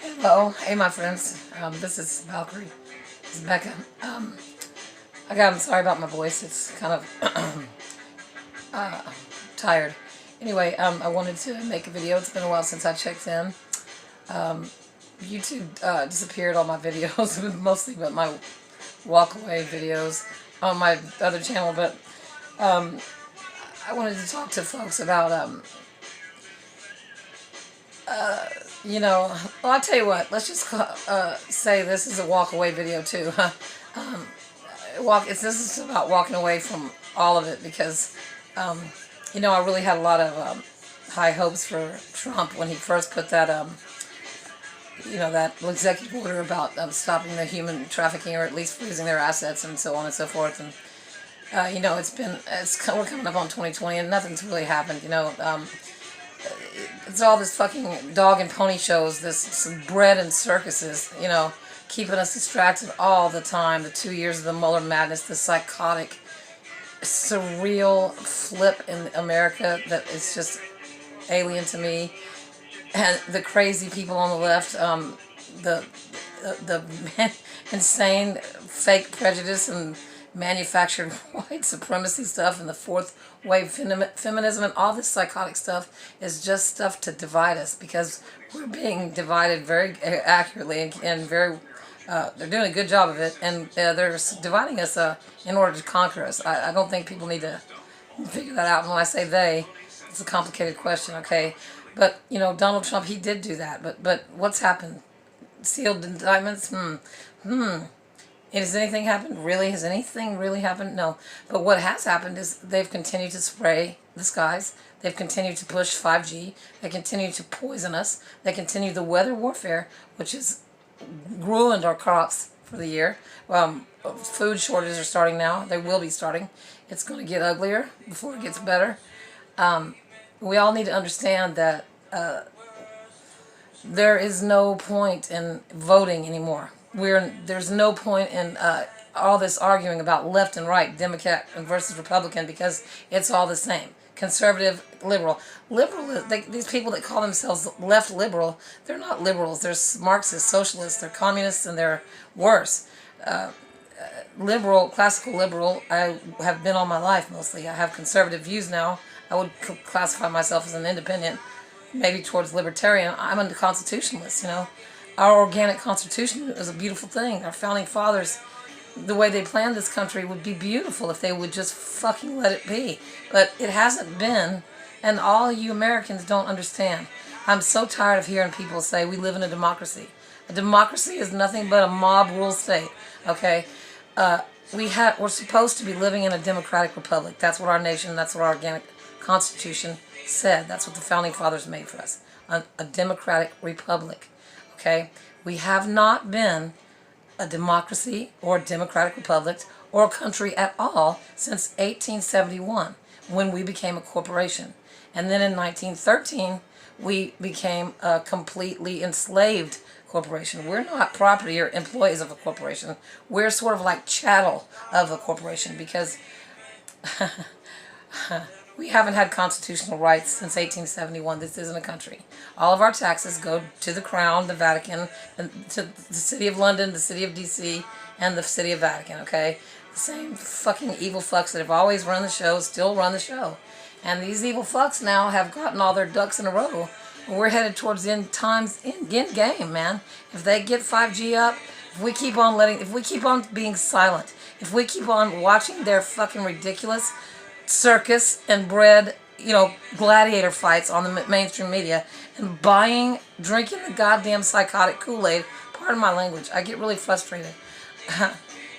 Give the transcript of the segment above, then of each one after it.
Hello, hey my friends. This is Valkyrie. This is Becca. I'm sorry about my voice. It's kind of tired. Anyway, I wanted to make a video. It's been a while since I checked in. YouTube disappeared all my videos, mostly but my walk away videos on my other channel. But I wanted to talk to folks about well, I'll tell you what. Let's just say this is a walk away video too. This is about walking away from all of it because, I really had a lot of high hopes for Trump when he first put that, that executive order about stopping the human trafficking or at least freezing their assets and so on and so forth. And we're coming up on 2020 and nothing's really happened. It's all this fucking dog and pony shows, this bread and circuses, keeping us distracted all the time. The 2 years of the Mueller madness, the psychotic, surreal flip in America that is just alien to me, and the crazy people on the left, the insane fake prejudice and manufactured white supremacy stuff and the fourth wave feminism and all this psychotic stuff is just stuff to divide us because we're being divided very accurately and very they're doing a good job of it, and they're dividing us in order to conquer us. I don't think people need to figure that out. And when I say they, it's a complicated question, okay? But Donald Trump, he did do that. But what's happened? Sealed indictments? Has anything happened? Really? Has anything really happened? No. But what has happened is they've continued to spray the skies. They've continued to push 5G. They continue to poison us. They continue the weather warfare, which has ruined our crops for the year. Food shortages are starting now. They will be starting. It's going to get uglier before it gets better. We all need to understand that there is no point in voting anymore. There's no point in all this arguing about left and right, Democrat versus Republican, because it's all the same. Conservative, liberal. These people that call themselves left liberal, they're not liberals. They're Marxists, socialists, they're communists, and they're worse. Liberal, classical liberal, I have been all my life mostly. I have conservative views now. I would classify myself as an independent, maybe towards libertarian. I'm a constitutionalist, Our organic constitution is a beautiful thing. Our founding fathers, the way they planned this country would be beautiful if they would just fucking let it be. But it hasn't been, and all you Americans don't understand. I'm so tired of hearing people say we live in a democracy. A democracy is nothing but a mob rule state, okay? We're supposed to be living in a democratic republic. That's what our nation, that's what our organic constitution said. That's what the founding fathers made for us. A democratic republic. Okay, we have not been a democracy or a democratic republic or a country at all since 1871 when we became a corporation. And then in 1913, we became a completely enslaved corporation. We're not property or employees of a corporation. We're sort of like chattel of a corporation because we haven't had constitutional rights since 1871. This isn't a country. All of our taxes go to the Crown, the Vatican, and to the City of London, the City of D.C., and the City of Vatican, okay? The same fucking evil fucks that have always run the show still run the show. And these evil fucks now have gotten all their ducks in a row. We're headed towards the end game, man. If they get 5G up, if we keep on being silent, if we keep on watching their fucking ridiculous circus and bred, gladiator fights on the mainstream media and drinking the goddamn psychotic Kool-Aid, pardon my language, I get really frustrated.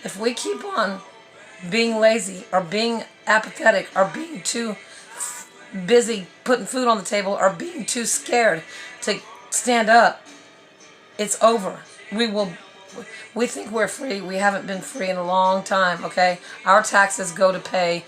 If we keep on being lazy or being apathetic or being too busy putting food on the table or being too scared to stand up, it's over. We think we're free. We haven't been free in a long time, okay? Our taxes go to pay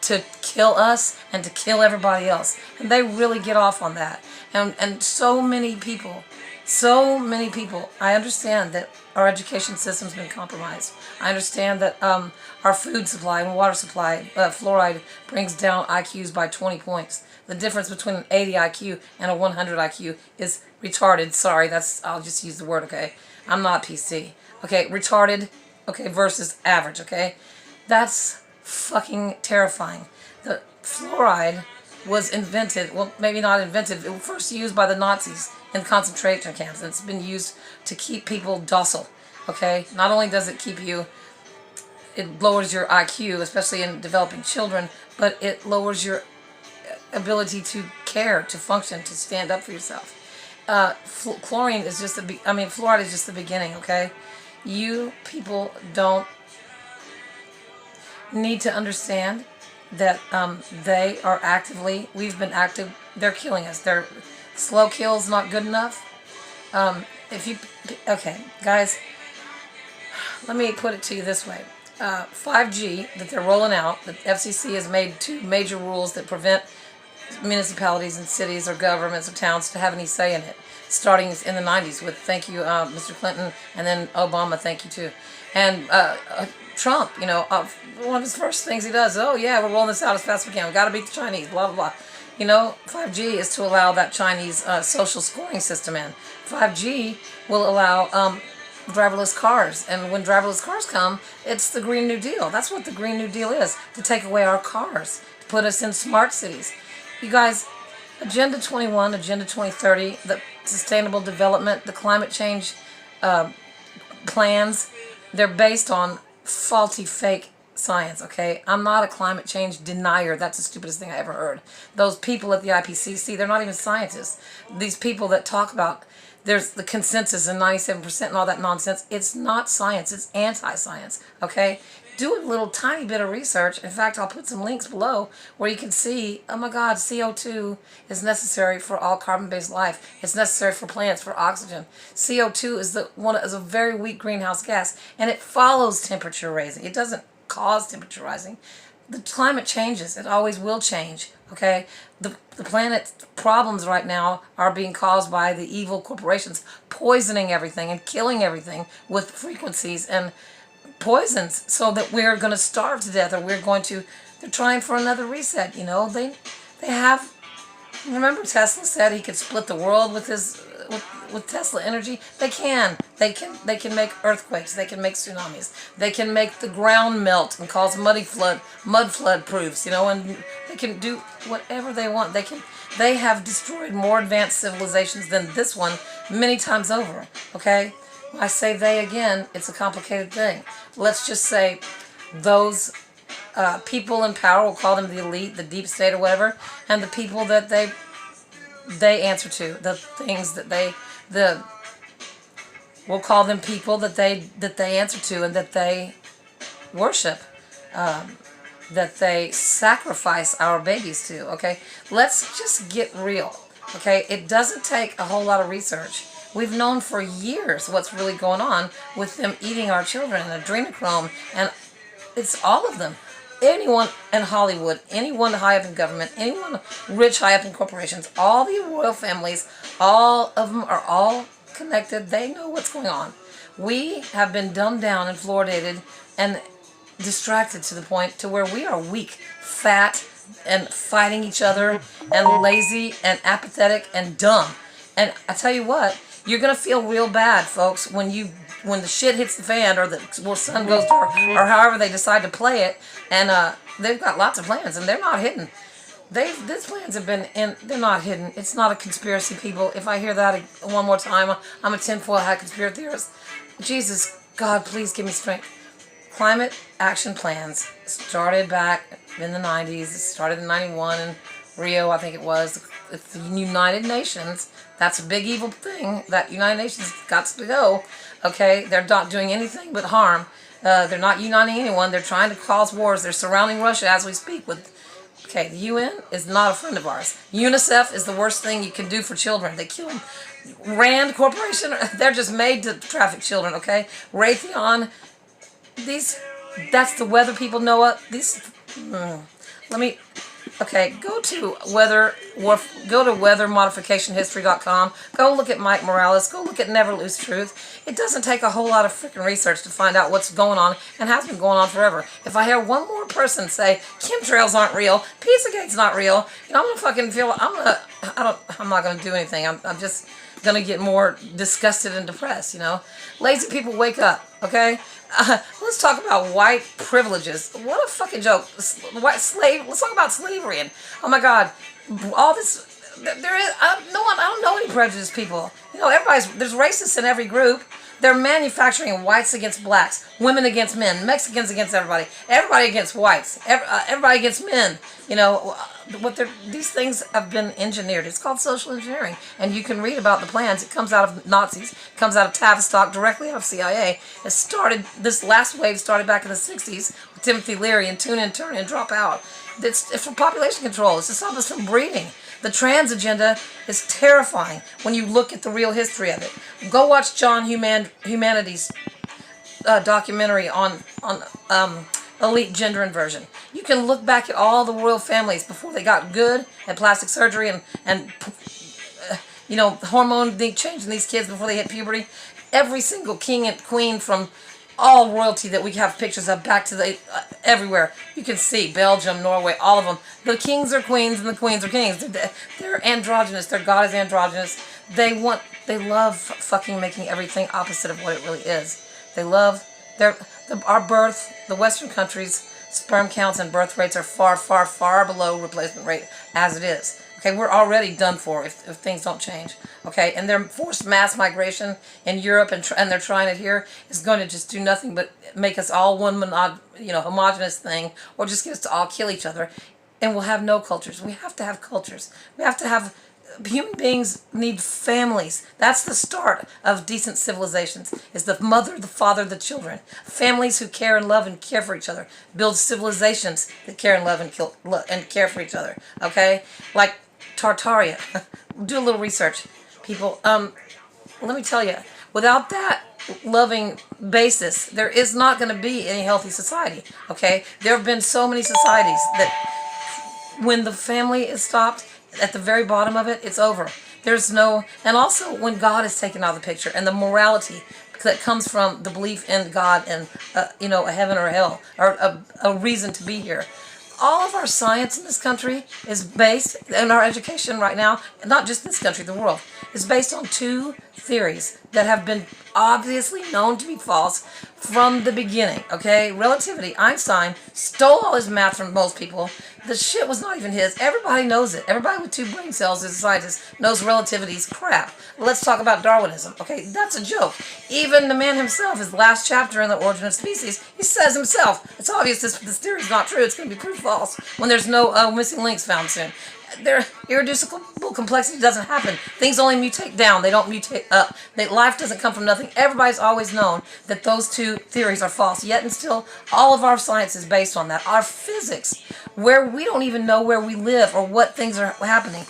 to kill us and to kill everybody else. And they really get off on that. And so many people So many people. I understand that our education system's been compromised. I understand that our food supply and water supply, fluoride, brings down IQs by 20 points. The difference between an 80 IQ and a 100 IQ is retarded. Sorry, I'll just use the word, okay? I'm not PC. Okay, retarded, okay, versus average, okay? That's fucking terrifying. The fluoride was invented, well, maybe not invented, it was first used by the Nazis in concentration camps. It's been used to keep people docile, okay? Not only does it keep you, it lowers your IQ, especially in developing children, but it lowers your ability to care, to function, to stand up for yourself. Chlorine is just fluoride is just the beginning, okay? You people don't need to understand that we've been active, they're killing us. Slow kill's not good enough. Okay, guys, let me put it to you this way. 5G that they're rolling out, the FCC has made 2 major rules that prevent municipalities and cities or governments or towns to have any say in it, starting in the 90s with, thank you, Mr. Clinton, and then Obama, thank you too. And Trump, one of his first things he does, oh yeah, we're rolling this out as fast as we can. We got to beat the Chinese, blah, blah, blah. 5G is to allow that Chinese social scoring system in. 5G will allow driverless cars. And when driverless cars come, it's the Green New Deal. That's what the Green New Deal is, to take away our cars, to put us in smart cities. You guys, Agenda 21, Agenda 2030, the sustainable development, the climate change plans, they're based on faulty, fake science, okay? I'm not a climate change denier. That's the stupidest thing I ever heard. Those people at the IPCC, they're not even scientists. These people that talk about there's the consensus and 97% and all that nonsense, it's not science. It's anti-science, okay? Do a little tiny bit of research. In fact, I'll put some links below where you can see, oh my God, CO2 is necessary for all carbon-based life. It's necessary for plants, for oxygen. CO2 is a very weak greenhouse gas, and it follows temperature rising. It doesn't cause temperature rising. The climate changes. It always will change, okay? The planet's problems right now are being caused by the evil corporations poisoning everything and killing everything with frequencies and poisons, so that we're going to starve to death, or they're trying for another reset. They have, remember Tesla said he could split the world with Tesla energy. They can make earthquakes, they can make tsunamis, they can make the ground melt and cause mud flood proofs, and they can do whatever they want. They have destroyed more advanced civilizations than this one many times over, okay? I say they again, it's a complicated thing. Let's just say those people in power, we'll call them the elite, the deep state or whatever, and the people that they answer to, the things that we'll call them people that they answer to and that they worship, that they sacrifice our babies to, okay? Let's just get real, okay? It doesn't take a whole lot of research. We've known for years what's really going on with them eating our children and adrenochrome, and it's all of them. Anyone in Hollywood, anyone high up in government, anyone rich high up in corporations, all the royal families, all of them are all connected. They know what's going on. We have been dumbed down and fluoridated and distracted to the point to where we are weak, fat, and fighting each other, and lazy, and apathetic, and dumb. And I tell you what, you're going to feel real bad, folks, when the shit hits the fan, or the sun goes dark, or however they decide to play it. And they've got lots of plans, and these plans have been they're not hidden. It's not a conspiracy, people. If I hear that one more time, I'm a tinfoil hat conspiracy theorist. Jesus, God, please give me strength. Climate action plans started back in the 90s. It started in 91 in Rio, I think it was. It's the United Nations. That's a big evil thing. That United Nations got to go. Okay, they're not doing anything but harm. They're not uniting anyone. They're trying to cause wars. They're surrounding Russia as we speak with... Okay, the UN is not a friend of ours. UNICEF is the worst thing you can do for children. They kill them. Rand Corporation, they're just made to traffic children, okay? Raytheon, that's the weather people know. Okay, go to weathermodificationhistory.com. Go look at Mike Morales. Go look at Never Lose Truth. It doesn't take a whole lot of freaking research to find out what's going on and has been going on forever. If I hear one more person say chemtrails aren't real, Pizzagate's not real, I'm gonna fucking feel I'm not gonna do anything. I'm just gonna get more disgusted and depressed. Lazy people, wake up. Okay. Let's talk about white privileges. What a fucking joke. Let's talk about slavery. And oh my God, all this. There is. I don't know any prejudiced people. There's racists in every group. They're manufacturing whites against blacks, women against men, Mexicans against everybody against whites, everybody against men. These things have been engineered. It's called social engineering, and you can read about the plans. It comes out of Nazis, comes out of Tavistock, directly out of CIA. This last wave started back in the 60s with Timothy Leary and Tune In, Turn In, Drop Out. It's for population control. It's to stop us from breeding. The trans agenda is terrifying when you look at the real history of it. Go watch John Humanity's documentary on elite gender inversion. You can look back at all the royal families before they got good at plastic surgery and hormone change in these kids before they hit puberty. Every single king and queen from all royalty that we have pictures of back to the everywhere. You can see Belgium, Norway, all of them. The kings are queens and the queens are kings. They're androgynous. Their god is androgynous. They love fucking making everything opposite of what it really is. They love our birth. The Western countries' sperm counts and birth rates are far, far, far below replacement rate as it is. Okay, we're already done for if things don't change. Okay, and their forced mass migration in Europe and they're trying it here is going to just do nothing but make us all one homogenous thing, or just get us to all kill each other, and we'll have no cultures. We have to have cultures. We have to have. Human beings need families. That's the start of decent civilizations, is the mother, the father, the children. Families who care and love and care for each other. Build civilizations that care and love and care for each other. Okay? Like Tartaria. Do a little research, people. Let me tell you, without that loving basis, there is not going to be any healthy society. Okay? There have been so many societies that when the family is stopped, at the very bottom of it, it's over. And also when God is taken out of the picture and the morality that comes from the belief in God and, a heaven or a hell, or a reason to be here. All of our science in this country is based, and our education right now, not just this country, the world, is based on two theories that have been obviously known to be false from the beginning, okay? Relativity. Einstein stole all his math from most people. The shit was not even his. Everybody knows it. Everybody with two brain cells as a scientist knows relativity's crap. Let's talk about Darwinism, okay? That's a joke. Even the man himself, his last chapter in The Origin of Species, he says himself, it's obvious this theory is not true. It's going to be proof false when there's no missing links found soon. Their irreducible complexity doesn't happen. Things only mutate down. They don't mutate up. Life doesn't come from nothing. Everybody's always known that those two theories are false. Yet and still, all of our science is based on that. Our physics, where we don't even know where we live or what things are happening.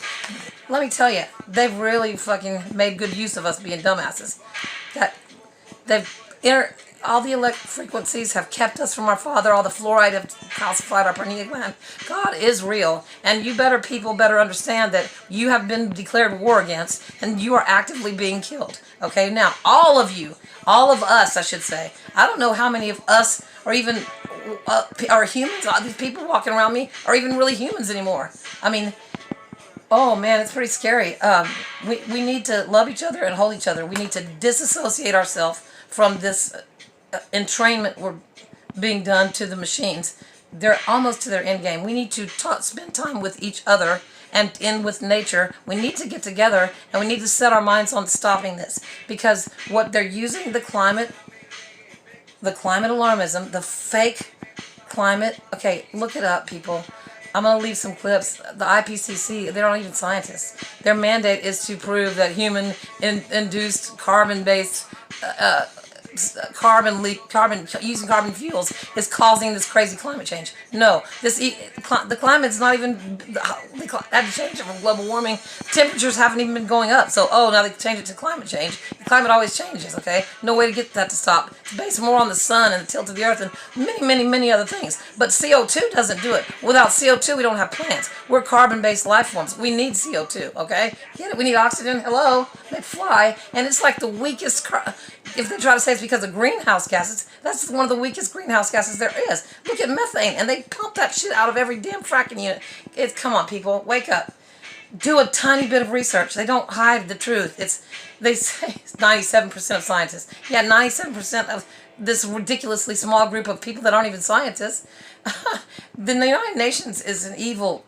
Let me tell you, they've really fucking made good use of us being dumbasses. All the electric frequencies have kept us from our Father. All the fluoride have calcified our pineal gland. God is real, and people better understand that you have been declared war against, and you are actively being killed. Okay, now all of us, I should say. I don't know how many of us are even are humans. These people walking around me are even really humans anymore. I mean, oh man, it's pretty scary. We need to love each other and hold each other. We need to disassociate ourselves from this entrainment we're being done to the machines. They're almost to their end game. We need to spend time with each other and with nature. We need to get together and we need to set our minds on stopping this, because what they're using, the climate alarmism, the fake climate. Okay, look it up, people. I'm going to leave some clips. The IPCC, they're not even scientists. Their mandate is to prove that human-induced carbon-based using carbon fuels is causing this crazy climate change. No, the climate's not even had to change it from global warming. Temperatures haven't even been going up. So now they change it to climate change. The climate always changes. Okay, no way to get that to stop. It's based more on the sun and the tilt of the earth and many other things. But CO2 doesn't do it. Without CO2, we don't have plants. We're carbon-based life forms. We need CO2. Okay, get it? We need oxygen. Hello, they fly, and it's like the weakest. If they try to say it's because of greenhouse gases, that's one of the weakest greenhouse gases there is. Look at methane, and they pump that shit out of every damn fracking unit. Come on, people, wake up. Do a tiny bit of research. They don't hide the truth. They say 97% of scientists. Yeah, 97% of this ridiculously small group of people that aren't even scientists. The United Nations is an evil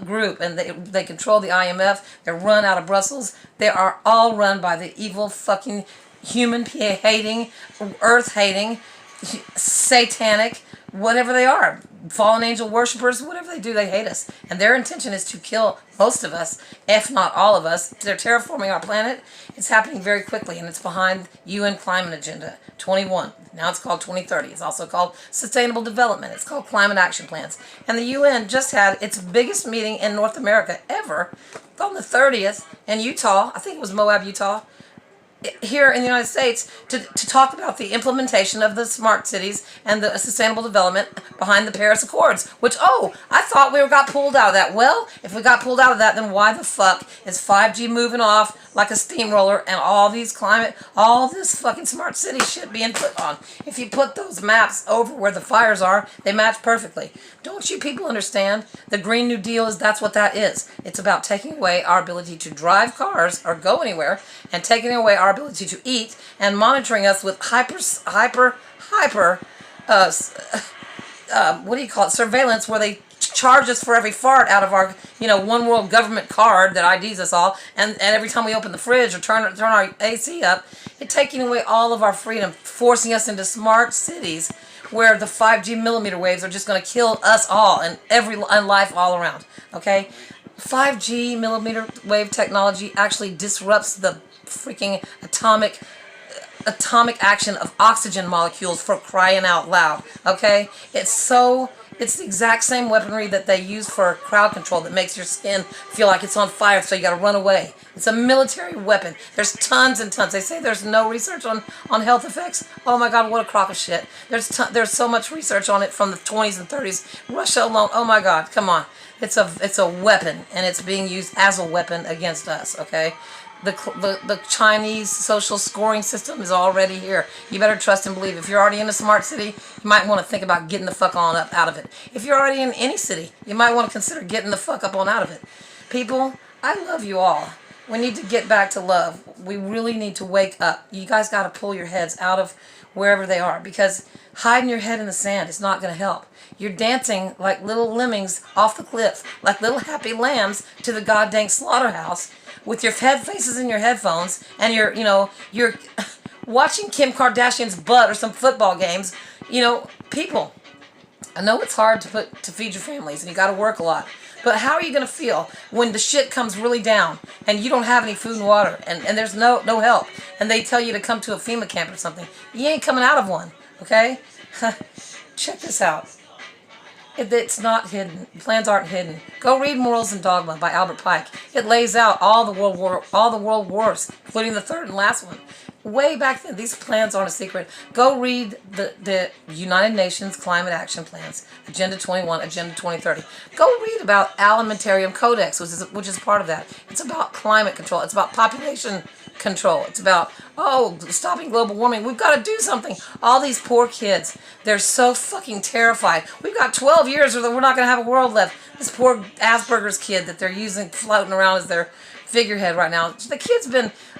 group, and they control the IMF. They're run out of Brussels. They are all run by the evil fucking human-hating, earth-hating, satanic, whatever they are, fallen angel worshippers, whatever they do, they hate us. And their intention is to kill most of us, if not all of us. They're terraforming our planet. It's happening very quickly, and it's behind UN Climate Agenda 21. Now it's called 2030. It's also called Sustainable Development. It's called Climate Action Plans. And the UN just had its biggest meeting in North America ever on the 30th in Utah. I think it was Moab, Utah. Here in the United States to talk about the implementation of the smart cities and the sustainable development behind the Paris Accords, which, I thought we got pulled out of that. Well, if we got pulled out of that, then why the fuck is 5G moving off like a steamroller and all this fucking smart city shit being put on? If you put those maps over where the fires are, they match perfectly. Don't you people understand? The Green New Deal that's what that is. It's about taking away our ability to drive cars or go anywhere and taking away our ability to eat and monitoring us with surveillance, where they charge us for every fart out of our one world government card that IDs us all, and every time we open the fridge or turn our AC up, it's taking away all of our freedom, forcing us into smart cities where the 5G millimeter waves are just going to kill us all and life all around. Okay, 5G millimeter wave technology actually disrupts the freaking atomic action of oxygen molecules, for crying out loud. Okay, it's the exact same weaponry that they use for crowd control that makes your skin feel like it's on fire, so you got to run away. It's a military weapon. There's tons and tons. They say there's no research on health effects. Oh my God, what a crock of shit. There's so much research on it from the 20s and 30s. Russia alone. Oh my God, come on. It's a weapon, and it's being used as a weapon against us. Okay. The Chinese social scoring system is already here. You better trust and believe. If you're already in a smart city, you might want to think about getting the fuck on up out of it. If you're already in any city, you might want to consider getting the fuck up on out of it. People, I love you all. We need to get back to love. We really need to wake up. You guys got to pull your heads out of wherever they are, because hiding your head in the sand is not going to help. You're dancing like little lemmings off the cliff, like little happy lambs to the goddamn slaughterhouse, with your head faces in your headphones, and you're watching Kim Kardashian's butt or some football games. People, I know it's hard to feed your families, and you got to work a lot. But how are you going to feel when the shit comes really down and you don't have any food and water, and there's no help, and they tell you to come to a FEMA camp or something? You ain't coming out of one, okay? Check this out. It's not hidden. Plans aren't hidden. Go read Morals and Dogma by Albert Pike. It lays out all the world wars, including the third and last one. Way back then, these plans aren't a secret. Go read the United Nations Climate Action Plans, Agenda 21, Agenda 2030. Go read about Alimentarium Codex, which is part of that. It's about climate control. It's about population control. It's about, stopping global warming. We've got to do something. All these poor kids, they're so fucking terrified. We've got 12 years or we're not going to have a world left. This poor Asperger's kid that they're using, floating around as their figurehead right now. The kid's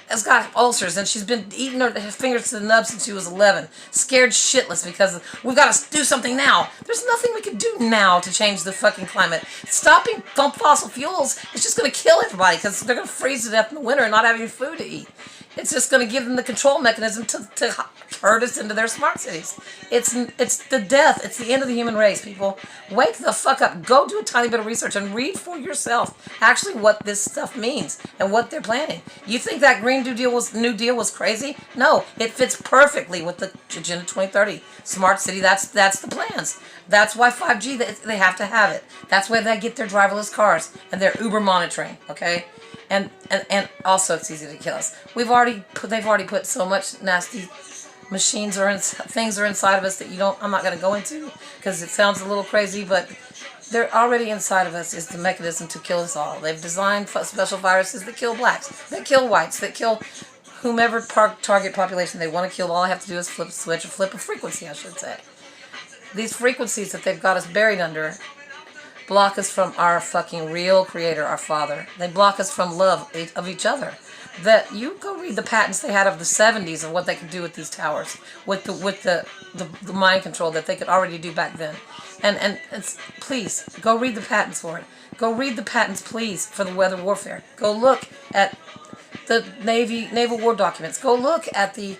has got ulcers, and she's been eating her fingers to the nub since she was 11. Scared shitless because we've got to do something now. There's nothing we can do now to change the fucking climate. Stopping fossil fuels is just going to kill everybody, because they're going to freeze to death in the winter and not have any food to eat. It's just going to give them the control mechanism to herd us into their smart cities. It's the death. It's the end of the human race, people. Wake the fuck up. Go do a tiny bit of research and read for yourself actually what this stuff means and what they're planning. You think that Green New Deal was crazy? No, it fits perfectly with the Agenda 2030. Smart city, that's the plans. That's why 5G, they have to have it. That's why they get their driverless cars and their Uber monitoring, okay? And also it's easy to kill us. They've already put so much nasty things are inside of us that I'm not going to go into because it sounds a little crazy, but they're already inside of us is the mechanism to kill us all. They've designed special viruses that kill blacks, that kill whites, that kill whomever target population they want to kill. All I have to do is flip a switch or flip a frequency, I should say. These frequencies that they've got us buried under block us from our fucking real creator, our father. They block us from love of each other. That you go read the patents they had of the 70s of what they could do with these towers, with the mind control that they could already do back then. And please go read the patents for it. Go read the patents, please, for the weather warfare. Go look at the naval war documents. Go look at the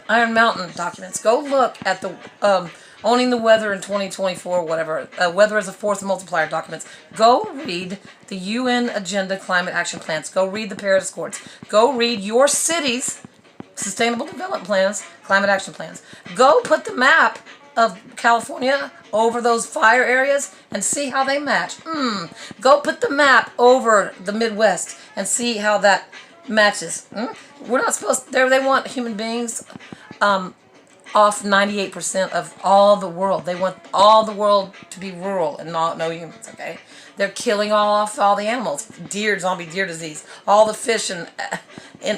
Iron Mountain documents. Go look at the Owning the Weather in 2024, whatever, Weather as a Force Multiplier documents. Go read the UN Agenda Climate Action Plans. Go read the Paris Accords. Go read your city's Sustainable Development Plans, Climate Action Plans. Go put the map of California over those fire areas and see how they match. Go put the map over the Midwest and see how that matches. We're not supposed to, they want human beings off 98% of all the world. They want all the world to be rural and no humans, okay? They're killing off all the animals. Zombie deer disease. All the fish in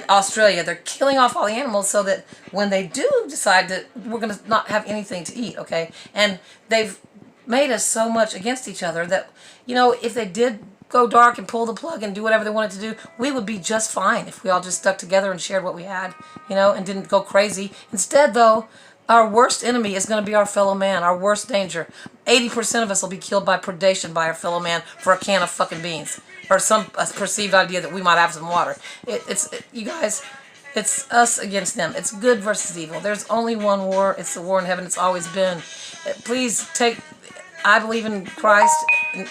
Australia. They're killing off all the animals so that when they do decide that we're going to not have anything to eat, okay? And they've made us so much against each other that, if they did go dark and pull the plug and do whatever they wanted to do, we would be just fine if we all just stuck together and shared what we had, and didn't go crazy. Instead, though, our worst enemy is going to be our fellow man, our worst danger. 80% of us will be killed by predation by our fellow man for a can of fucking beans or some perceived idea that we might have some water. You guys, it's us against them. It's good versus evil. There's only one war. It's the war in heaven. It's always been. Please I believe in Christ,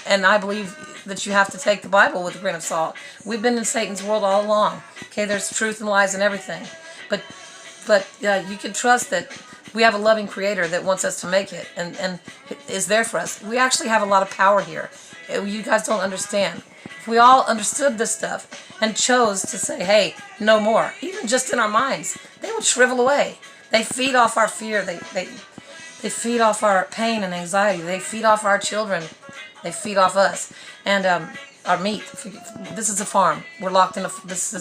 and I believe that you have to take the Bible with a grain of salt. We've been in Satan's world all along. Okay, there's truth and lies and everything. But you can trust that we have a loving creator that wants us to make it and is there for us. We actually have a lot of power here. You guys don't understand. If we all understood this stuff and chose to say, hey, no more, even just in our minds, they would shrivel away. They feed off our fear. They feed off our pain and anxiety. They feed off our children. They feed off us. And our meat. This is a farm. We're locked in this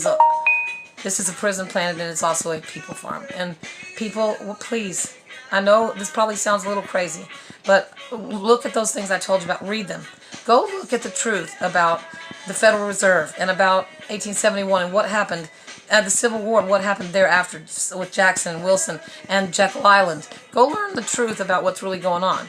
is a prison planet, and it's also a people farm. And people, please, I know this probably sounds a little crazy, but look at those things I told you about. Read them. Go look at the truth about the Federal Reserve and about 1871 and what happened at the Civil War and what happened thereafter with Jackson and Wilson and Jekyll Island. Go learn the truth about what's really going on.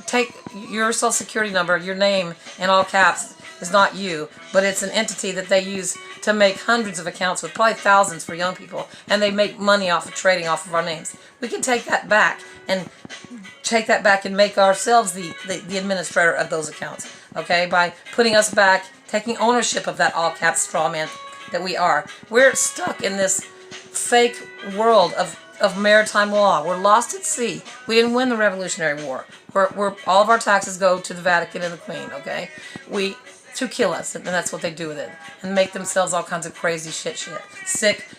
Take your social security number, your name in all caps is not you, but it's an entity that they use to make hundreds of accounts with probably thousands for young people, and they make money off of trading off of our names. We can take that back and make ourselves the administrator of those accounts, okay, by putting us back, taking ownership of that all caps straw man that we are. We're stuck in this fake world of maritime law. We're lost at sea. We didn't win the Revolutionary War. We're all of our taxes go to the Vatican and the Queen, okay? To kill us, and that's what they do with it. And make themselves all kinds of crazy sick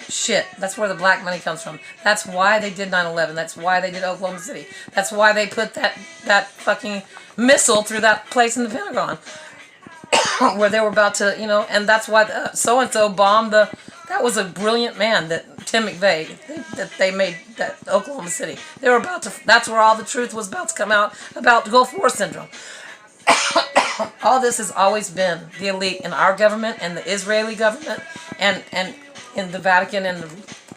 shit. That's where the black money comes from. That's why they did 9/11. That's why they did Oklahoma City. That's why they put that fucking missile through that place in the Pentagon. Where they were about to, and that's why so-and-so bombed that was a brilliant man, that Tim McVeigh, that they made that Oklahoma City. They were about to, that's where all the truth was about to come out about the Gulf War syndrome. All this has always been the elite in our government and the Israeli government and in the Vatican and the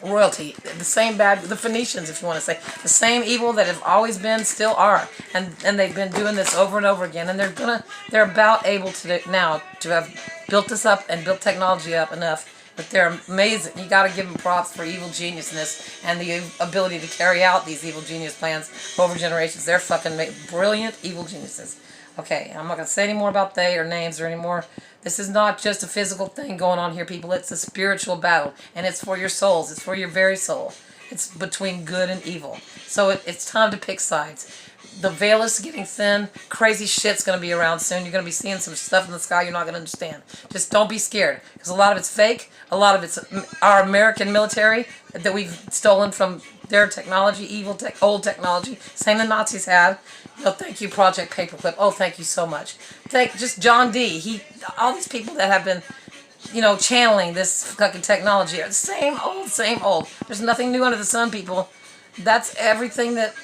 royalty. The same the Phoenicians, if you want to say. The same evil that have always been, still are. And they've been doing this over and over again. And they're about able to now to have built this up and built technology up enough but they're amazing. You got to give them props for evil geniusness and the ability to carry out these evil genius plans over generations. They're fucking brilliant evil geniuses. Okay, I'm not going to say any more about they or names or any more. This is not just a physical thing going on here, people. It's a spiritual battle, and it's for your souls. It's for your very soul. It's between good and evil. So it's time to pick sides. The veil is getting thin. Crazy shit's going to be around soon. You're going to be seeing some stuff in the sky you're not going to understand. Just don't be scared, because a lot of it's fake. A lot of it's our American military that we've stolen from their technology, old technology, same the Nazis had. Thank you, Project Paperclip. Oh, thank you so much. Thank just John D. All these people that have been, channeling this fucking technology are the same old. There's nothing new under the sun, people. That's everything that.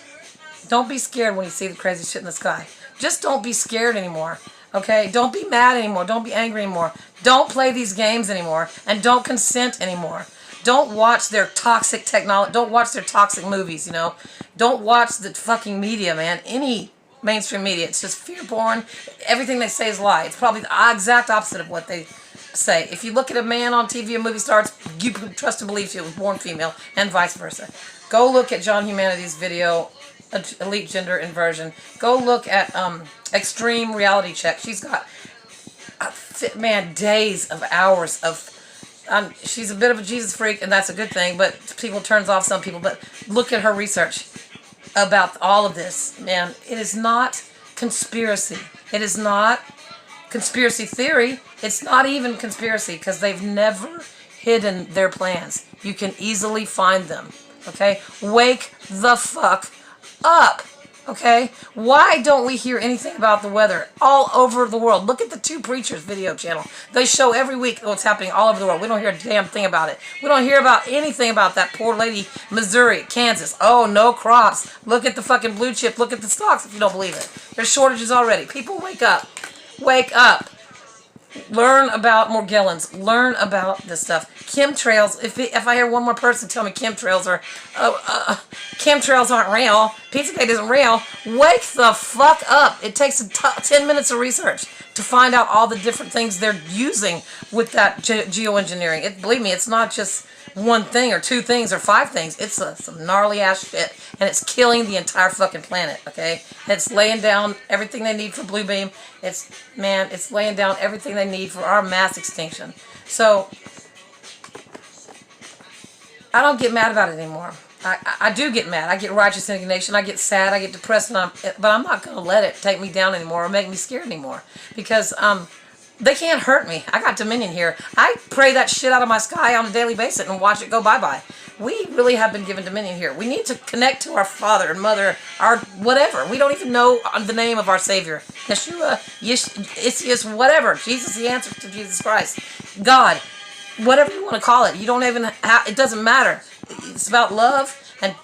Don't be scared when you see the crazy shit in the sky. Just don't be scared anymore. Okay? Don't be mad anymore. Don't be angry anymore. Don't play these games anymore. And don't consent anymore. Don't watch their toxic technology. Don't watch their toxic movies, Don't watch the fucking media, man. Any mainstream media. It's just fear porn. Everything they say is a lie. It's probably the exact opposite of what they say. If you look at a man on TV, a movie star, you can trust and believe she was born female, and vice versa. Go look at John Humanity's video, Elite Gender Inversion. Go look at Extreme Reality Check. She's got days of hours of she's a bit of a Jesus freak, and that's a good thing, but people turns off some people. But look at her research about all of this, man. It is not conspiracy. It is not conspiracy theory. It's not even conspiracy, because they've never hidden their plans. You can easily find them. Okay? Wake the fuck up. Okay? Why don't we hear anything about the weather all over the world? Look at the Two Preachers video channel. They show every week what's happening all over the world. We don't hear a damn thing about it. We don't hear about anything about that poor lady, Missouri, Kansas. Oh, no crops. Look at the fucking blue chip. Look at the stocks if you don't believe it. There's shortages already. People, wake up. Wake up. Learn about Morgellons. Learn about this stuff. Chemtrails. If I hear one more person tell me chemtrails aren't real, Pizzagate isn't real, wake the fuck up. It takes 10 minutes of research to find out all the different things they're using with that geoengineering. Believe me, it's not just one thing or two things or five things. It's some gnarly ass shit, and it's killing the entire fucking planet. Okay, and it's laying down everything they need for Blue Beam. It's laying down everything they need for our mass extinction. So I don't get mad about it anymore. I do get mad. I get righteous indignation. I get sad. I get depressed, but I'm not going to let it take me down anymore or make me scared anymore, because they can't hurt me. I got dominion here. I pray that shit out of my sky on a daily basis and watch it go bye-bye. We really have been given dominion here. We need to connect to our Father and Mother, our whatever. We don't even know the name of our Savior. Yeshua, Isis, whatever. Jesus, the answer to Jesus Christ. God, whatever you want to call it. You don't even it doesn't matter. It's about love, and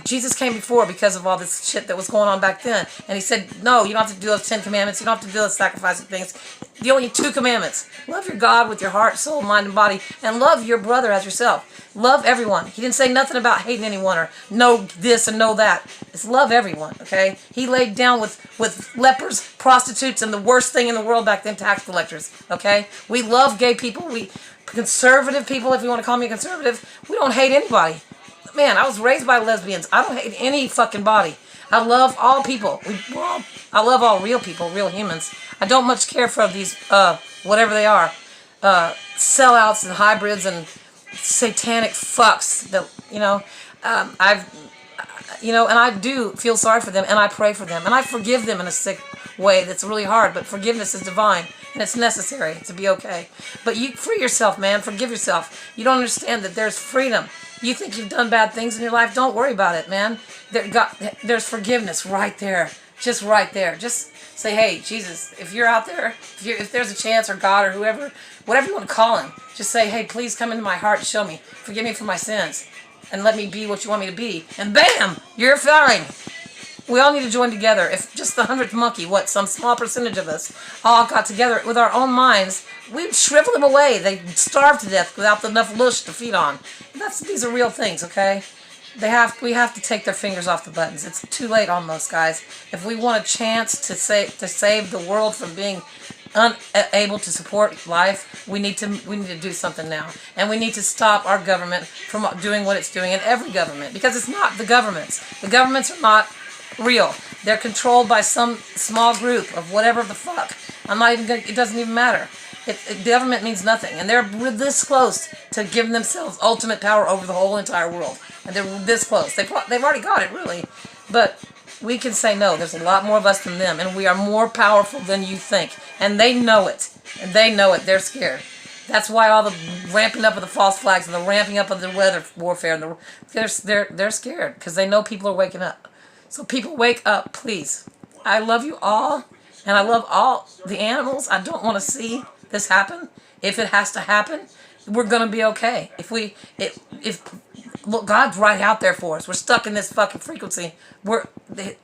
Jesus came before because of all this shit that was going on back then. And he said, no, you don't have to do those 10 commandments. You don't have to do those sacrificing things. The only 2 commandments. Love your God with your heart, soul, mind, and body. And love your brother as yourself. Love everyone. He didn't say nothing about hating anyone or know this and know that. It's love everyone, okay? He laid down with lepers, prostitutes, and the worst thing in the world back then, tax collectors, okay? We love gay people. We conservative people, if you want to call me a conservative. We don't hate anybody. Man, I was raised by lesbians. I don't hate any fucking body. I love all people. I love all real people, real humans. I don't much care for these, whatever they are, sellouts and hybrids and satanic fucks that, and I do feel sorry for them, and I pray for them, and I forgive them in a sick way that's really hard, but forgiveness is divine, and it's necessary to be okay. But you free yourself, man. Forgive yourself. You don't understand that there's freedom. You think you've done bad things in your life? Don't worry about it, man. There's forgiveness right there. Just right there. Just say, hey, Jesus, if you're out there, if there's a chance, or God, or whoever, whatever you want to call him, just say, hey, please come into my heart and show me. Forgive me for my sins. And let me be what you want me to be. And bam! You're fine. We all need to join together. If just the 100th monkey, some small percentage of us, all got together with our own minds, we'd shrivel them away. They'd starve to death without enough lush to feed on. These are real things, okay? We have to take their fingers off the buttons. It's too late almost, guys. If we want a chance to save the world from being unable to support life, we need to do something now, and we need to stop our government from doing what it's doing, in every government, because it's not the governments. The governments are not real. They're controlled by some small group of whatever the fuck. I'm not even gonna, it doesn't even matter. Government means nothing, and they're this close to giving themselves ultimate power over the whole entire world, and they're this close. They've already got it, really, but we can say no. There's a lot more of us than them, and we are more powerful than you think, and they know it, and they know it. They're scared. That's why all the ramping up of the false flags and the ramping up of the weather warfare, and they're scared because they know people are waking up. So people, wake up, please. I love you all, and I love all the animals. I don't want to see this happen. If it has to happen, we're gonna be okay. Look, God's right out there for us. We're stuck in this fucking frequency.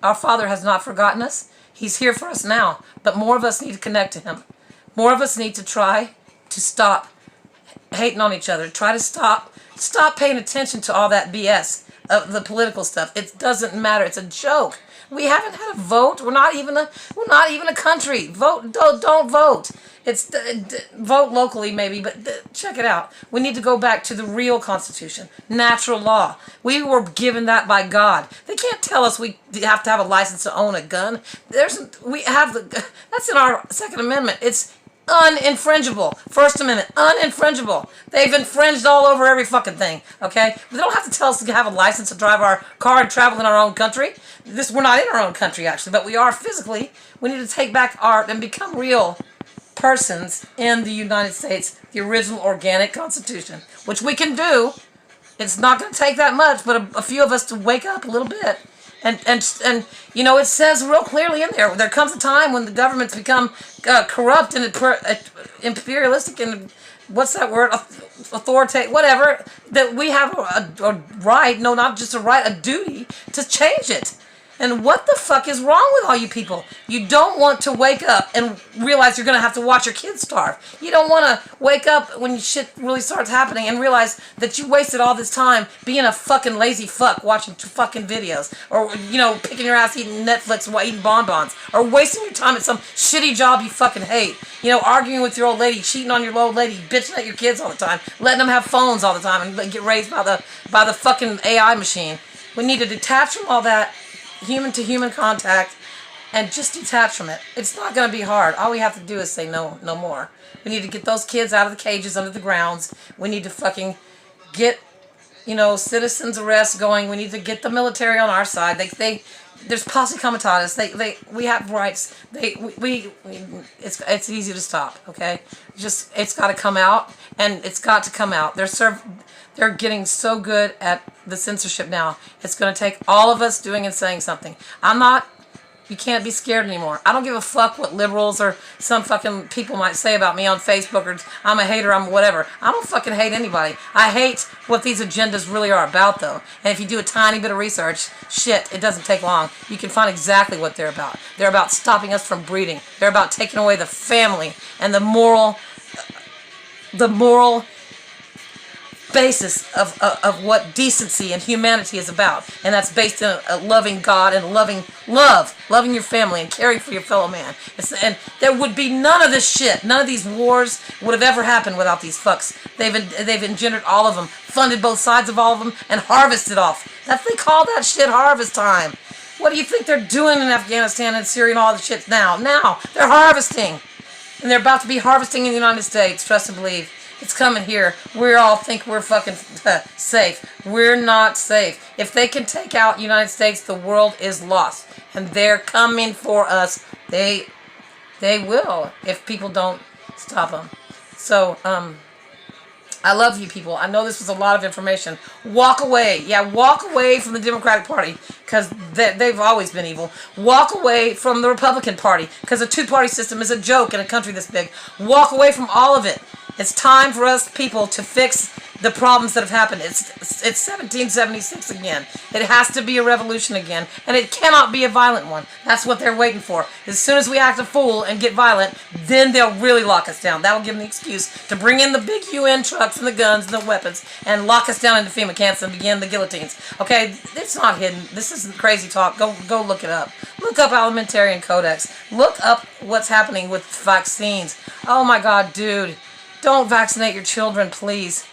Our Father has not forgotten us. He's here for us now. But more of us need to connect to Him. More of us need to try to stop hating on each other. Try to stop paying attention to all that BS of the political stuff. It doesn't matter. It's a joke. We haven't had a vote. We're not even a country. Vote. Don't vote. It's vote locally maybe, but check it out. We need to go back to the real Constitution, natural law. We were given that by God. They can't tell us we have to have a license to own a gun. That's in our Second Amendment. It's uninfringible. First Amendment, uninfringible. They've infringed all over every fucking thing, okay? They don't have to tell us to have a license to drive our car and travel in our own country. We're not in our own country, actually, but we are physically. We need to take back art and become real persons in the United States, the original organic Constitution, which we can do. It's not going to take that much, but a few of us to wake up a little bit. And you know, it says real clearly in there comes a time when the governments become corrupt and imperialistic and what's that word, authoritative, whatever, that we have a right, no, not just a right, a duty to change it. And what the fuck is wrong with all you people? You don't want to wake up and realize you're going to have to watch your kids starve. You don't want to wake up when shit really starts happening and realize that you wasted all this time being a fucking lazy fuck watching fucking videos. Or, you know, picking your ass eating Netflix while eating bonbons. Or wasting your time at some shitty job you fucking hate. You know, arguing with your old lady, cheating on your old lady, bitching at your kids all the time. Letting them have phones all the time and get raised by the fucking AI machine. We need to detach from all that human to human contact and just detach from it. It's not going to be hard. All we have to do is say no more. We need to get those kids out of the cages under the grounds. We need to fucking get, you know, citizens arrests going. We need to get the military on our side. There's posse comitatus. We have rights. It's easy to stop. Okay, it's got to come out, and it's got to come out. They're getting so good at the censorship now. It's going to take all of us doing and saying something. You can't be scared anymore. I don't give a fuck what liberals or some fucking people might say about me on Facebook, or I'm a hater, I'm whatever. I don't fucking hate anybody. I hate what these agendas really are about, though. And if you do a tiny bit of research, shit, it doesn't take long. You can find exactly what they're about. They're about stopping us from breeding. They're about taking away the family and the moral basis of what decency and humanity is about, and that's based in a loving God and loving your family and caring for your fellow man. And there would be none of this shit. None of these wars would have ever happened without these fucks. They've engendered all of them, funded both sides of all of them, and harvested off. They call that shit harvest time. What do you think they're doing in Afghanistan and Syria and all the shit now? Now they're harvesting, and they're about to be harvesting in the United States. Trust and believe. It's coming here. We all think we're fucking safe. We're not safe. If they can take out the United States, the world is lost. And they're coming for us. They will, if people don't stop them. So, I love you people. I know this was a lot of information. Walk away. Yeah, walk away from the Democratic Party, because they've always been evil. Walk away from the Republican Party, because a two-party system is a joke in a country this big. Walk away from all of it. It's time for us people to fix the problems that have happened. It's 1776 again. It has to be a revolution again, and it cannot be a violent one. That's what they're waiting for. As soon as we act a fool and get violent, then they'll really lock us down. That'll give them the excuse to bring in the big UN trucks and the guns and the weapons and lock us down into FEMA camps and begin the guillotines. Okay, it's not hidden. This isn't crazy talk. Go look it up. Look up Alimentarian Codex. Look up what's happening with vaccines. Oh my God, dude. Don't vaccinate your children, please.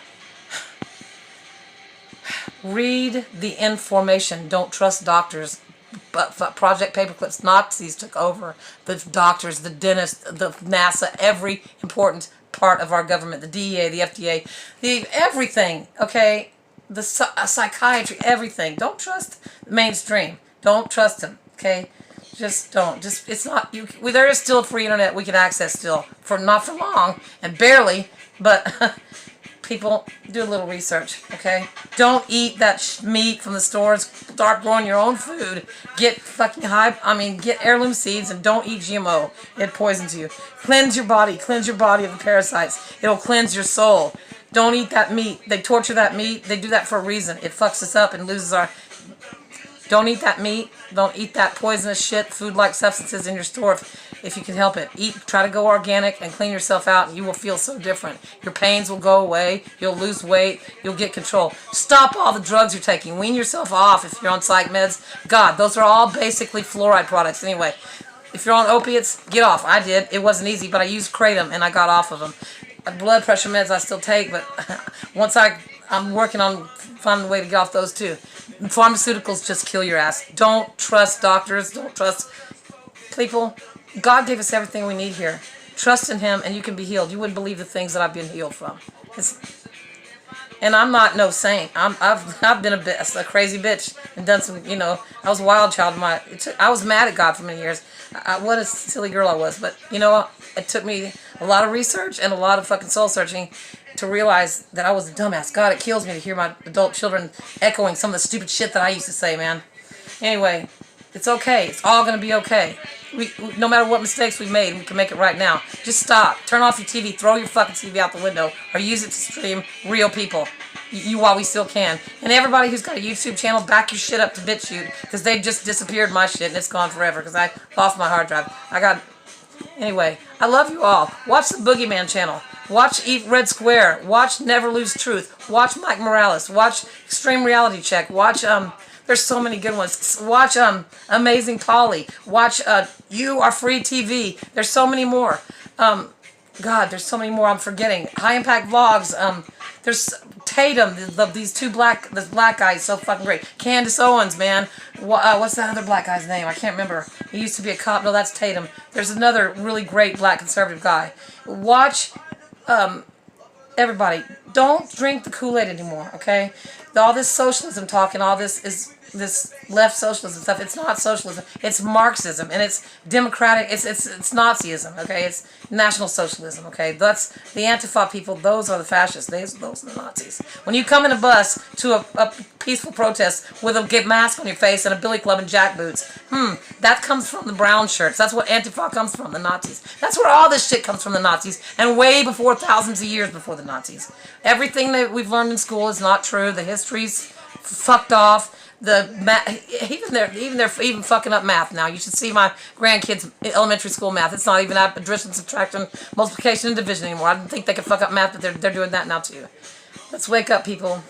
Read the information. Don't trust doctors. But Project Paperclips, Nazis took over. The doctors, the dentists, the NASA, every important part of our government, the DEA, the FDA, everything, okay? The psychiatry, everything. Don't trust mainstream. Don't trust them, okay? Just don't. Just, it's not, there is still free internet we can access still. Not for long, and barely, but people, do a little research, okay? Don't eat that meat from the stores. Start growing your own food. Get get heirloom seeds, and don't eat GMO. It poisons you. Cleanse your body of the parasites. It'll cleanse your soul. Don't eat that meat. They torture that meat. They do that for a reason. It fucks us up and loses our... Don't eat that meat. Don't eat that poisonous shit, food-like substances in your store if you can help it. Try to go organic and clean yourself out, and you will feel so different. Your pains will go away. You'll lose weight. You'll get control. Stop all the drugs you're taking. Wean yourself off if you're on psych meds. God, those are all basically fluoride products anyway. If you're on opiates, get off. I did. It wasn't easy, but I used Kratom, and I got off of them. Blood pressure meds I still take, but once I'm working on finding a way to get off those too. Pharmaceuticals just kill your ass. Don't trust doctors. Don't trust people. God gave us everything we need here. Trust in Him and you can be healed. You wouldn't believe the things that I've been healed from. And I'm not no saint. I've been a crazy bitch and done some, I was a wild child. I was mad at God for many years. What a silly girl I was. But, it took me a lot of research and a lot of fucking soul searching to realize that I was a dumbass. God, it kills me to hear my adult children echoing some of the stupid shit that I used to say, man. Anyway, it's okay. It's all going to be okay. No matter what mistakes we made, we can make it right now. Just stop. Turn off your TV. Throw your fucking TV out the window. Or use it to stream real people. While we still can. And everybody who's got a YouTube channel, back your shit up to BitChute. Because they just disappeared my shit and it's gone forever. Because I lost my hard drive. Anyway, I love you all. Watch the Boogeyman channel. Watch Eat Red Square. Watch Never Lose Truth. Watch Mike Morales. Watch Extreme Reality Check. Watch, there's so many good ones. Watch, Amazing Polly. Watch, You Are Free TV. There's so many more. God, there's so many more I'm forgetting. High Impact Vlogs. There's Tatum, these the black guy is so fucking great. Candace Owens, man. What's that other black guy's name? I can't remember. He used to be a cop. No, that's Tatum. There's another really great black conservative guy. Watch, everybody. Don't drink the Kool-Aid anymore, okay? All this socialism talk and all this left socialism stuff, it's not socialism. It's Marxism, and it's democratic, it's Nazism, okay? It's National Socialism, okay? That's the Antifa people. Those are the fascists. Those are the Nazis. When you come in a bus to a peaceful protest with a mask on your face and a billy club and jack boots, that comes from the brown shirts. That's what Antifa comes from, the Nazis. That's where all this shit comes from, the Nazis, and way before, thousands of years before the Nazis. Everything that we've learned in school is not true. The history's fucked off. Even fucking up math now. You should see my grandkids' elementary school math. It's not even addition, subtraction, multiplication, and division anymore. I didn't think they could fuck up math, but they're doing that now too. Let's wake up, people.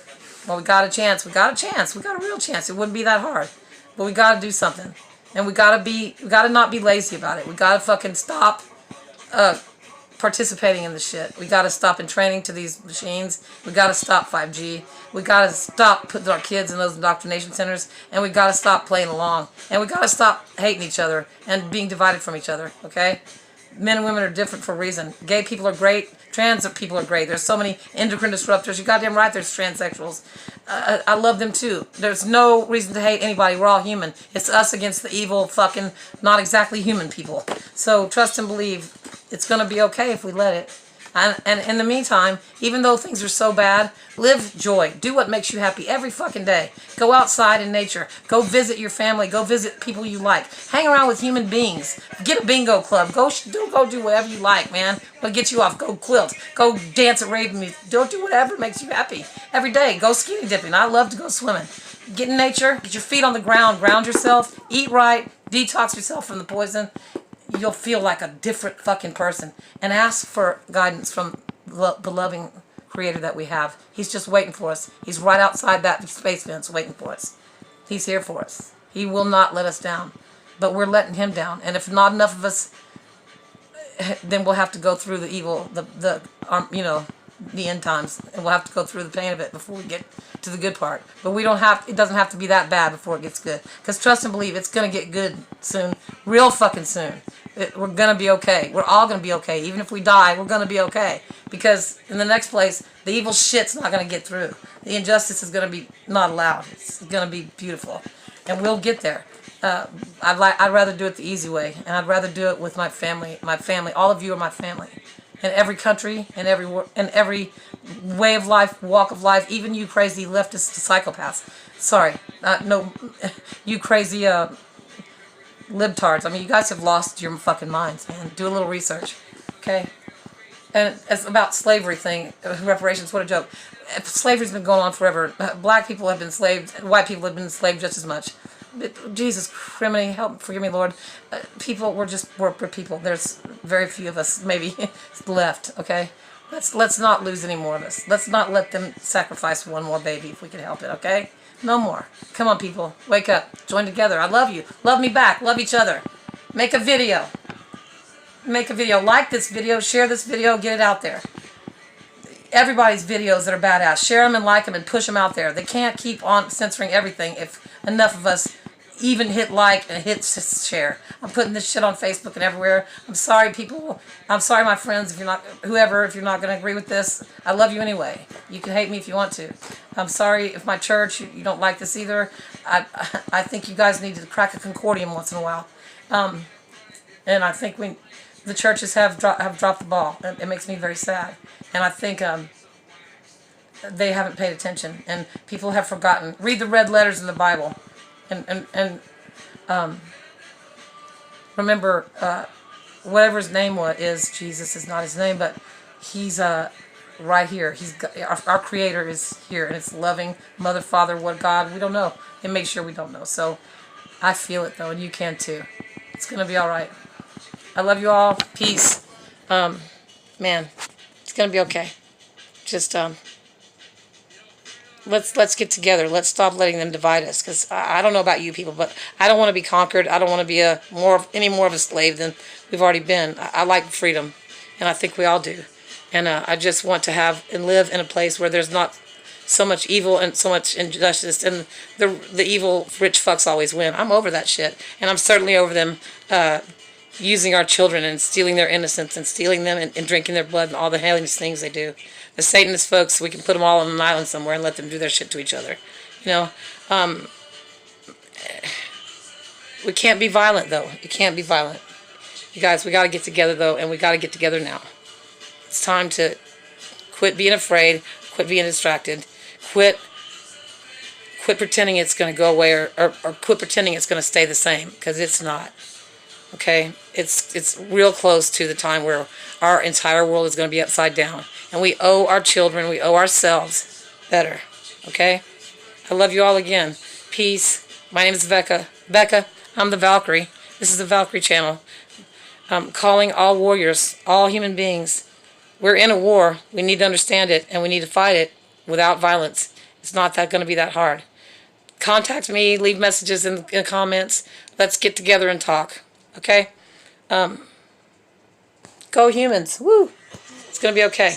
Well, we got a chance. We got a real chance. It wouldn't be that hard, but we got to do something, and we got to not be lazy about it. We got to fucking stop participating in the shit. We got to stop entraining to these machines. We got to stop 5G. We got to stop putting our kids in those indoctrination centers, and we got to stop playing along, and we got to stop hating each other and being divided from each other, okay? Men and women are different for a reason. Gay people are great. Trans people are great. There's so many endocrine disruptors. You're goddamn right there's transsexuals. I love them too. There's no reason to hate anybody. We're all human. It's us against the evil, fucking, not exactly human people. So trust and believe it's going to be okay if we let it. And in the meantime, even though things are so bad, live joy. Do what makes you happy every fucking day. Go outside in nature. Go visit your family. Go visit people you like. Hang around with human beings. Get a bingo club. Go do whatever you like, man. What gets you off? Go quilt. Go dance at rave music. Don't do whatever makes you happy every day. Go skinny dipping. I love to go swimming. Get in nature. Get your feet on the ground. Ground yourself. Eat right. Detox yourself from the poison. You'll feel like a different fucking person. And ask for guidance from the loving creator that we have. He's just waiting for us. He's right outside that space fence waiting for us. He's here for us. He will not let us down. But we're letting him down. And if not enough of us, then we'll have to go through the evil, the end times. And we'll have to go through the pain of it before we get to the good part. But it doesn't have to be that bad before it gets good. Because trust and believe, it's going to get good soon. Real fucking soon. We're going to be okay. We're all going to be okay. Even if we die, we're going to be okay. Because in the next place, the evil shit's not going to get through. The injustice is going to be not allowed. It's going to be beautiful. And we'll get there. I'd rather do it the easy way. And I'd rather do it with my family. My family. All of you are my family. In every country, in every way of life, walk of life, even you crazy leftist psychopaths. Sorry. No, you crazy libtards. I mean, you guys have lost your fucking minds, man. Do a little research, okay? And it's about slavery thing, reparations, what a joke. Slavery's been going on forever. Black people have been enslaved, white people have been enslaved just as much. Jesus, criminy, forgive me, Lord. We're people. There's very few of us, maybe, left, okay? Let's not lose any more of us. Let's not let them sacrifice one more baby if we can help it, okay? No more. Come on, people. Wake up. Join together. I love you. Love me back. Love each other. Make a video. Make a video. Like this video. Share this video. Get it out there. Everybody's videos that are badass. Share them and like them and push them out there. They can't keep on censoring everything if enough of us even hit like and hit share. I'm putting this shit on Facebook and everywhere. I'm sorry, people. I'm sorry, my friends, if you're not going to agree with this. I love you anyway. You can hate me if you want to. I'm sorry if my church, you don't like this either. I think you guys need to crack a concordium once in a while. And I think the churches have dropped the ball. It makes me very sad. And I think they haven't paid attention. And people have forgotten. Read the red letters in the Bible. And remember, whatever his name is, Jesus is not his name, but he's right here. Our Creator is here, and it's loving Mother, Father, what God, we don't know. It makes sure we don't know. So I feel it, though, and you can, too. It's going to be all right. I love you all. Peace. Man, it's going to be okay. Just, let's get together. Let's stop letting them divide us. Because I don't know about you people, but I don't want to be conquered. I don't want to be any more of a slave than we've already been. I like freedom, and I think we all do. And I just want to have and live in a place where there's not so much evil and so much injustice, and the evil rich fucks always win. I'm over that shit, and I'm certainly over them using our children and stealing their innocence and stealing them and drinking their blood and all the heinous things they do. The Satanist folks, we can put them all on an island somewhere and let them do their shit to each other. You know, we can't be violent, though. You can't be violent. You guys, we got to get together, though, and we got to get together now. It's time to quit being afraid, quit being distracted, quit pretending it's going to go away, or quit pretending it's going to stay the same, because it's not. Okay? It's real close to the time where our entire world is going to be upside down. And we owe our children, we owe ourselves better. Okay? I love you all again. Peace. My name is Becca. Becca, I'm the Valkyrie. This is the Valkyrie channel. I'm calling all warriors, all human beings. We're in a war. We need to understand it, and we need to fight it without violence. It's not going to be that hard. Contact me. Leave messages in the comments. Let's get together and talk. Okay? Go humans. Woo! It's going to be okay.